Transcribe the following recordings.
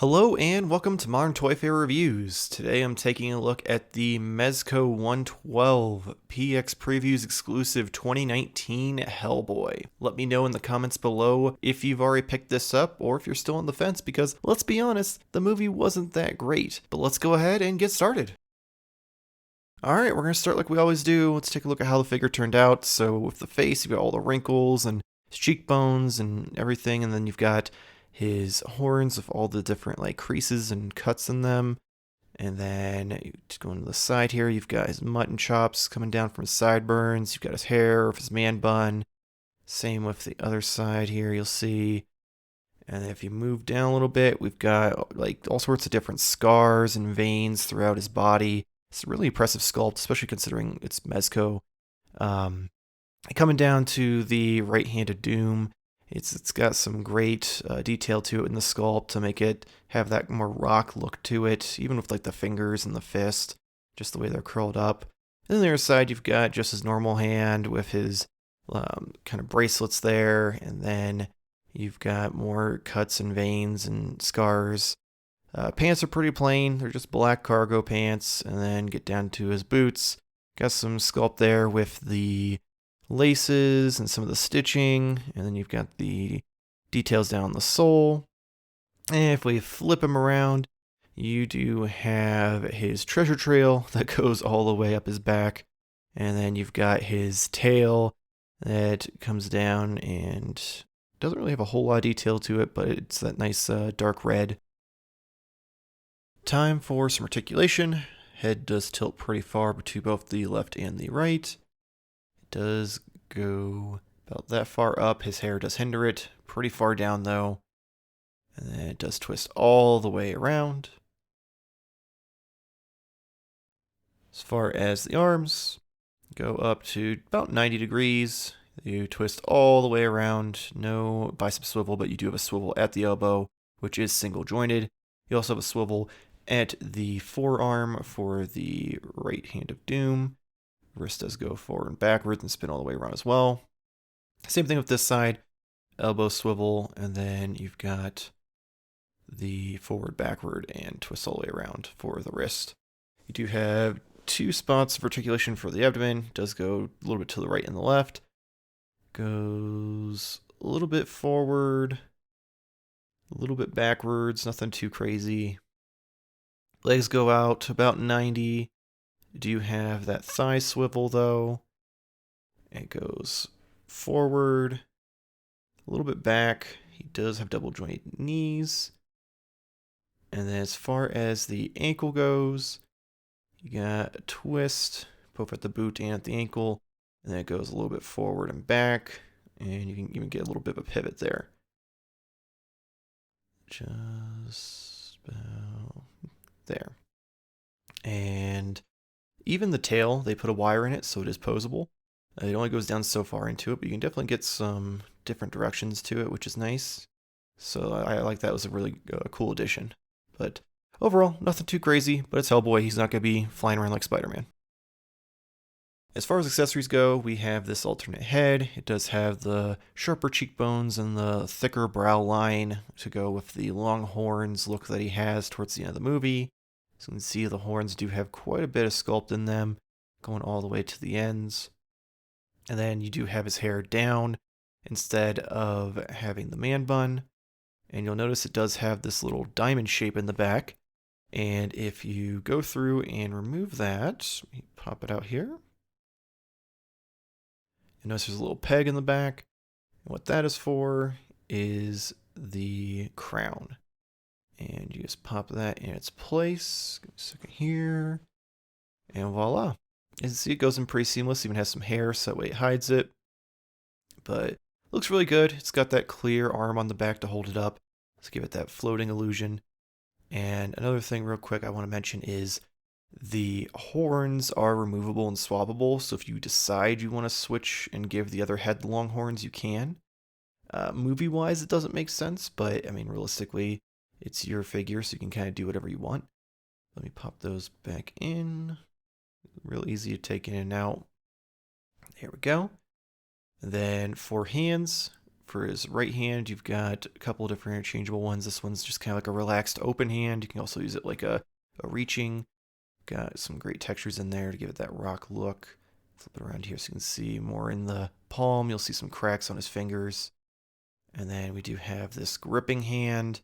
Hello and welcome to Modern Toyfare Reviews. Today I'm taking a look at the Mezco 112 PX Previews exclusive 2019 Hellboy. Let me know in the comments below if you've already picked this up or if you're still on the fence because, let's be honest, the movie wasn't that great. But let's go ahead and get started. Alright, we're going to start like we always do. Let's take a look at how the figure turned out. So with the face, you've got all the wrinkles and his cheekbones and everything, and then you've got his horns with all the different like creases and cuts in them. And then going to the side here, you've got his mutton chops coming down from his sideburns. You've got his hair of his man bun. Same with the other side here, you'll see. And if you move down a little bit, we've got like all sorts of different scars and veins throughout his body. It's a really impressive sculpt, especially considering it's Mezco. Coming down to the right hand of Doom, it's got some great detail to it in the sculpt to make it have that more rock look to it, even with like the fingers and the fist, just the way they're curled up. And then the other side, you've got just his normal hand with his kind of bracelets there, and then you've got more cuts and veins and scars. Pants are pretty plain, they're just black cargo pants, and then get down to his boots. Got some sculpt there with the laces and some of the stitching, and then you've got the details down the sole. And if we flip him around, you do have his treasure trail that goes all the way up his back, and then you've got his tail that comes down and doesn't really have a whole lot of detail to it, but it's that nice dark red. Time for some articulation. Head does tilt pretty far to both the left and the right. It does go about that far up. His hair does hinder it. Pretty far down though. And then it does twist all the way around. As far as the arms, go up to about 90 degrees. You twist all the way around. No bicep swivel, but you do have a swivel at the elbow, which is single jointed. You also have a swivel at the forearm for the right hand of Doom. Wrist does go forward and backwards and spin all the way around as well. Same thing with this side. Elbow swivel, and then you've got the forward, backward, and twist all the way around for the wrist. You do have two spots of articulation for the abdomen. It does go a little bit to the right and the left. Goes a little bit forward, a little bit backwards, nothing too crazy. Legs go out to about 90. You do have that thigh swivel though. It goes forward, a little bit back. He does have double jointed knees. And then as far as the ankle goes, you got a twist, both at the boot and at the ankle. And then it goes a little bit forward and back. And you can even get a little bit of a pivot there. Just about there. And even the tail, they put a wire in it, so it is posable. It only goes down so far into it, but you can definitely get some different directions to it, which is nice. So I like that. It was a really cool addition. But overall, nothing too crazy, but it's Hellboy. He's not going to be flying around like Spider-Man. As far as accessories go, we have this alternate head. It does have the sharper cheekbones and the thicker brow line to go with the long horns look that he has towards the end of the movie. So you can see the horns do have quite a bit of sculpt in them, going all the way to the ends. And then you do have his hair down instead of having the man bun. And you'll notice it does have this little diamond shape in the back. And if you go through and remove that, let me pop it out here. You notice there's a little peg in the back. And what that is for is the crown. And you just pop that in its place. Give me a second here. And voila. You can see it goes in pretty seamless. Even has some hair so that way it hides it. But it looks really good. It's got that clear arm on the back to hold it up. Let's give it that floating illusion. And another thing real quick I want to mention is the horns are removable and swappable. So if you decide you want to switch and give the other head the long horns, you can. Movie-wise, it doesn't make sense. But, I mean, realistically, it's your figure, so you can kind of do whatever you want. Let me pop those back in. Real easy to take in and out. There we go. And then for hands, for his right hand, you've got a couple of different interchangeable ones. This one's just kind of like a relaxed open hand. You can also use it like a reaching. Got some great textures in there to give it that rock look. Flip it around here so you can see more in the palm. You'll see some cracks on his fingers. And then we do have this gripping hand,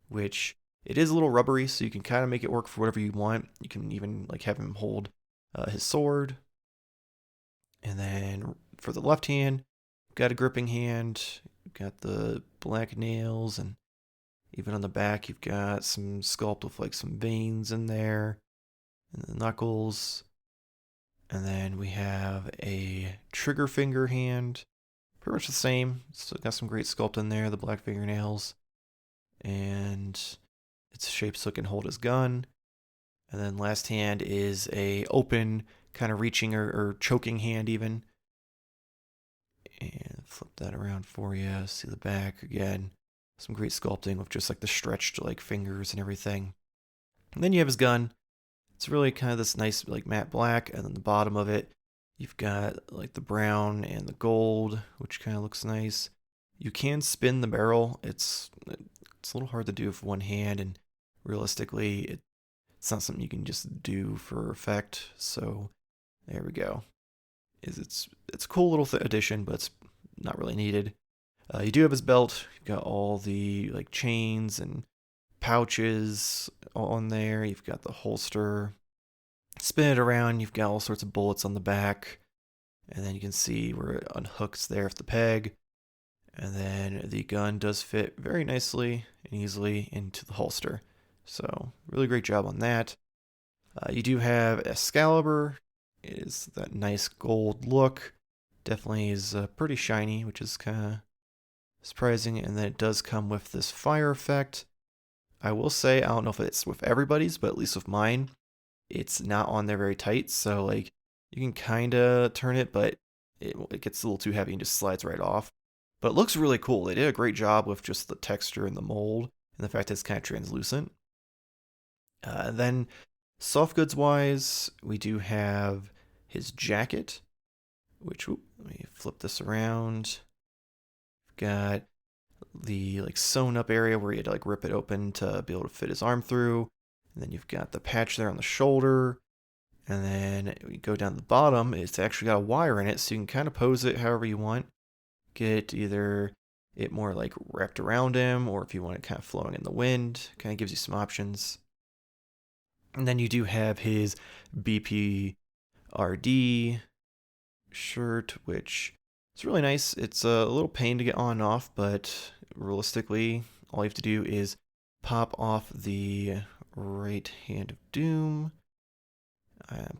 which it is a little rubbery, so you can kind of make it work for whatever you want. You can even like have him hold his sword. And then for the left hand, got a gripping hand. Got the black nails, and even on the back, you've got some sculpt with like some veins in there, and the knuckles. And then we have a trigger finger hand, pretty much the same. Still got some great sculpt in there, the black fingernails, and it's shaped so it can hold his gun. And then last hand is a open kind of reaching or choking hand even. And flip that around for you. See the back again. Some great sculpting with just like the stretched like fingers and everything. And then you have his gun. It's really kind of this nice like matte black, and then the bottom of it, you've got like the brown and the gold, which kind of looks nice. You can spin the barrel. It's a little hard to do with one hand, and realistically, it's not something you can just do for effect. So there we go. It's a cool little addition, but it's not really needed. You do have his belt. You've got all the like chains and pouches on there. You've got the holster. Spin it around. You've got all sorts of bullets on the back, and then you can see where it unhooks there with the peg. And then the gun does fit very nicely and easily into the holster. So really great job on that. You do have Excalibur. It is that nice gold look. Definitely is pretty shiny, which is kind of surprising. And then it does come with this fire effect. I will say, I don't know if it's with everybody's, but at least with mine, it's not on there very tight. So like you can kind of turn it, but it gets a little too heavy and just slides right off. But it looks really cool. They did a great job with just the texture and the mold and the fact that it's kind of translucent. Then soft goods wise, we do have his jacket, which, let me flip this around. We've got the like sewn up area where you had to like rip it open to be able to fit his arm through. And then you've got the patch there on the shoulder. And then we go down to the bottom. It's actually got a wire in it, so you can kind of pose it however you want. Get either it more like wrapped around him, or if you want it kind of flowing in the wind, kind of gives you some options. And then you do have his BPRD shirt, which is really nice. It's a little pain to get on and off, but realistically, all you have to do is pop off the right hand of doom,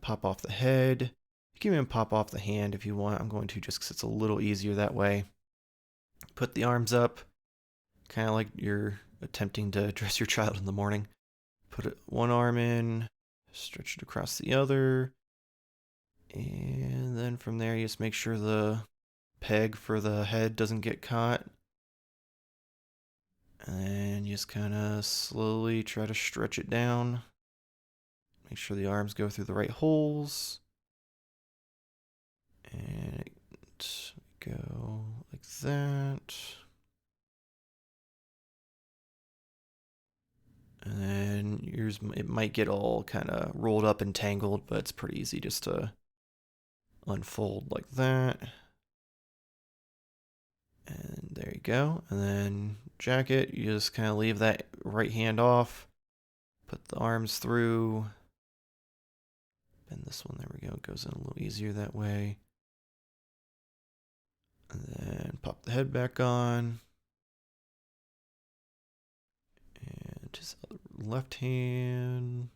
pop off the head. You can even pop off the hand if you want. I'm going to just because it's a little easier that way. Put the arms up, kind of like you're attempting to dress your child in the morning. Put one arm in, stretch it across the other, and then from there you just make sure the peg for the head doesn't get caught. And you just kind of slowly try to stretch it down. Make sure the arms go through the right holes. And go like that. And then yours, it might get all kind of rolled up and tangled, but it's pretty easy just to unfold like that. And there you go. And then jacket, you just kind of leave that right hand off. Put the arms through. Bend this one, there we go. It goes in a little easier that way. And then pop the head back on. And his left hand.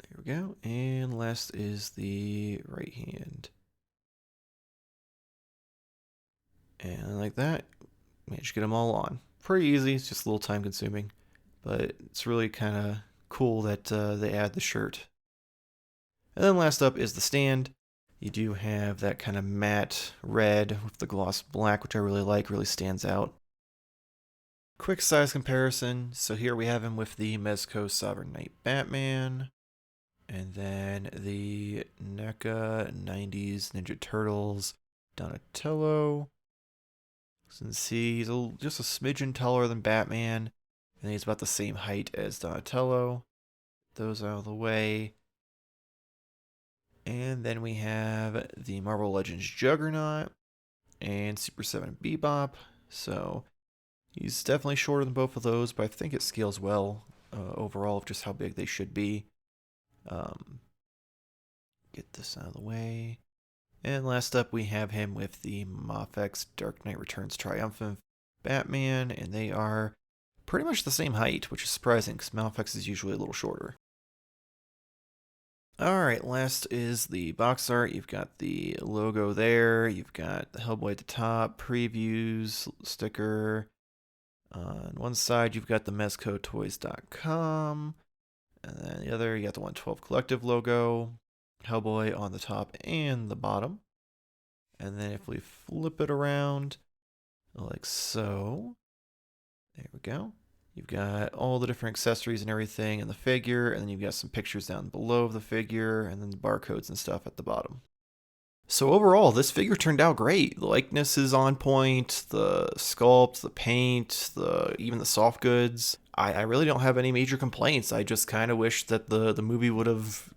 There we go. And last is the right hand. And like that, managed to get them all on. Pretty easy, it's just a little time consuming. But it's really kind of cool that they add the shirt. And then last up is the stand. You do have that kind of matte red with the gloss black, which I really like, really stands out. Quick size comparison. So here we have him with the Mezco Sovereign Knight Batman. And then the NECA 90s Ninja Turtles Donatello. As you can see, he's just a smidgen taller than Batman, and he's about the same height as Donatello. Those out of the way. And then we have the Marvel Legends Juggernaut and Super 7 Bebop. So he's definitely shorter than both of those, but I think it scales well overall of just how big they should be. Get this out of the way. And last up, we have him with the Mafex Dark Knight Returns Triumphant Batman, and they are pretty much the same height, which is surprising because Mafex is usually a little shorter. Alright, last is the box art. You've got the logo there, you've got the Hellboy at the top, previews, sticker. On one side, you've got the MezcoToys.com, and then the other, you got the 112 Collective logo, Hellboy on the top and the bottom. And then if we flip it around, like so, there we go. You've got all the different accessories and everything in the figure, and then you've got some pictures down below of the figure, and then the barcodes and stuff at the bottom. So overall, this figure turned out great. The likeness is on point, the sculpt, the paint, even the soft goods. I really don't have any major complaints. I just kind of wish that the movie would have,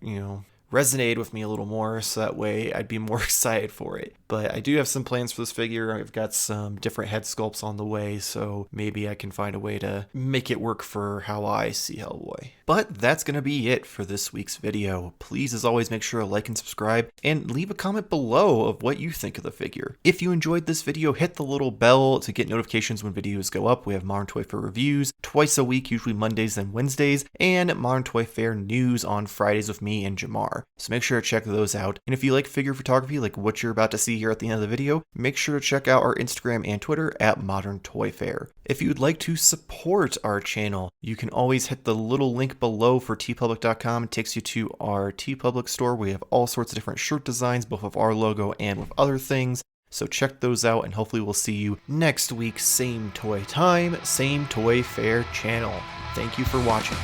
resonated with me a little more, so that way I'd be more excited for it. But I do have some plans for this figure. I've got some different head sculpts on the way, so maybe I can find a way to make it work for how I see Hellboy. But that's going to be it for this week's video. Please, as always, make sure to like and subscribe, and leave a comment below of what you think of the figure. If you enjoyed this video, hit the little bell to get notifications when videos go up. We have Modern Toyfare reviews twice a week, usually Mondays and Wednesdays, and Modern Toyfare news on Fridays with me and Jamar. So make sure to check those out. And if you like figure photography, like what you're about to see here at the end of the video, make sure to check out our Instagram and Twitter at Modern Toyfare. If you'd like to support our channel, you can always hit the little link below for tpublic.com. It takes you to our TeePublic store. We have all sorts of different shirt designs, both with our logo and with other things. So check those out, and hopefully we'll see you next week, same toy time, same Toyfare channel. Thank you for watching.